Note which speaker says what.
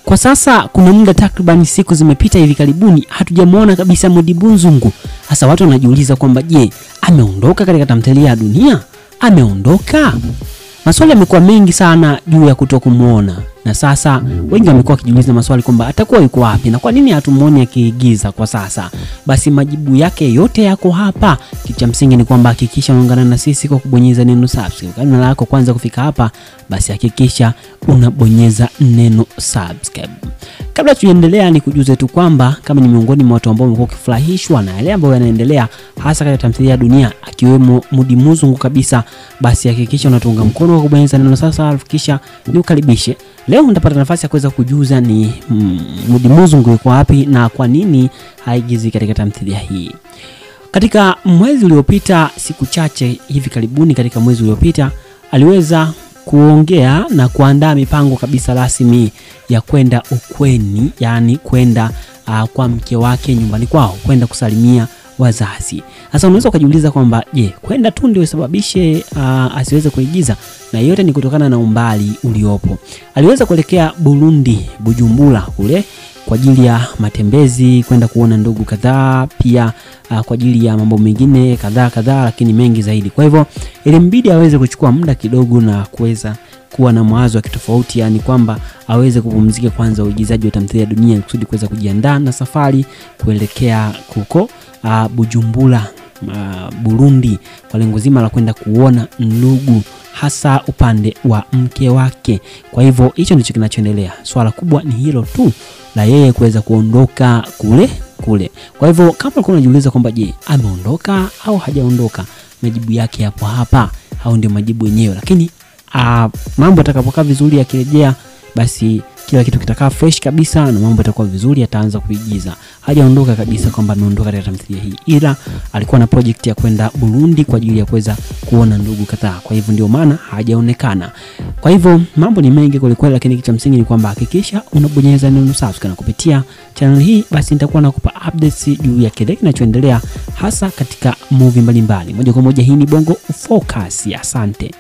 Speaker 1: Kwa sasa kuna muda takriban siku zimepita hivi karibuni hatujamuona kabisa Modibo Nzungu. Hasa watu wanajiuliza kwamba je, ameondoka katika tamthilia ya Dunia? Ameondoka? Maswali yamekuwa mengi sana juu ya kutokumuona. Na sasa wengi wamekuwa wakijiuliza maswali kwamba atakuwa yuko wapi na kwa nini hatumuoni akiigiza kwa sasa. Basi majibu yake yote yako hapa. Kitu cha msingi ni kwamba hakikisha unaungana na sisi kwa kubonyeza neno subscribe. Kama mara yako kwanza kufika hapa, basi hakikisha unabonyeza neno subscribe. Kabla tuendelea ni kujuze tu kwamba kama ni miongoni mwa watu ambao wamekuwa kufurahishwa na yale ambayo yanaendelea hasa katika tamthilia ya Dunia akiwemo Modibo Nzungu kabisa, basi hakikisha unatunga mkono kwa kubonyeza neno sasa, kisha ni ukaribishe. Leo nitapata nafasi ya kuweza kujuza ni Modibo Nzungu yuko wapi na kwa nini haigizi katika tamthilia hii. Katika mwezi uliopita, siku chache hivi karibuni katika mwezi uliopita, aliweza kuongea na kuandaa mipango kabisa rasmi ya kwenda ukweni, yani kwenda kwa mke wake nyumbani kwao, kwenda kusalimia wazazi. Sasa unaweza kujiuliza kwamba je, kwenda tu ndio sababishe asiweze kuigiza? Na yote ni kutokana na umbali uliopo. Aliweza kuelekea Burundi, Bujumbura kule kwa ajili ya matembezi, kwenda kuona ndugu kadhaa, pia kwa ajili ya mambo mengine kadhaa lakini mengi zaidi. Kwa hivyo ilimbidi aweze kuchukua muda kidogo na kuweza kuwa na mawazo ya kitofauti, yani kwamba aweze kupumzika kwanza uigizaji wa tamthilia ya Dunia kusudi kuweza kujiandaa na safari kuelekea huko Bujumbura, Burundi, kwa lengo zima la kwenda kuona ndugu, hasa upande wa mke wake. Kwa hivyo hicho ndicho kinachoendelea. Swala kubwa ni hilo tu la yeye kuweza kuondoka kule. Kwa hivyo kama ulikuwa unajiuliza kwamba je, ameondoka au hajaondoka, majibu yake hapo hapa, au ndio majibu yenyewe. Lakini mambo yatakapokaa vizuri yakirejea, basi kila kitu kitakaa fresh kabisa na mambo yatakuwa vizuri, ataanza kuigiza. Hajaondoka kabisa kwamba ameondoka katika tamthilia hii, ila alikuwa na project ya kwenda Burundi kwa ajili ya kuweza kuona ndugu kadhaa. Kwa hivyo ndio maana hajaonekana. Kwa hivyo mambo ni mengi kweli, lakini kitu cha msingi ni kwamba hakikisha unabonyeza neno subscribe na kupitia channel hii, basi nitakuwa nakupa updates juu ya kile kinachoendelea hasa katika movie mbalimbali. Moja kwa moja, hii ni Bongo Focus. Asante.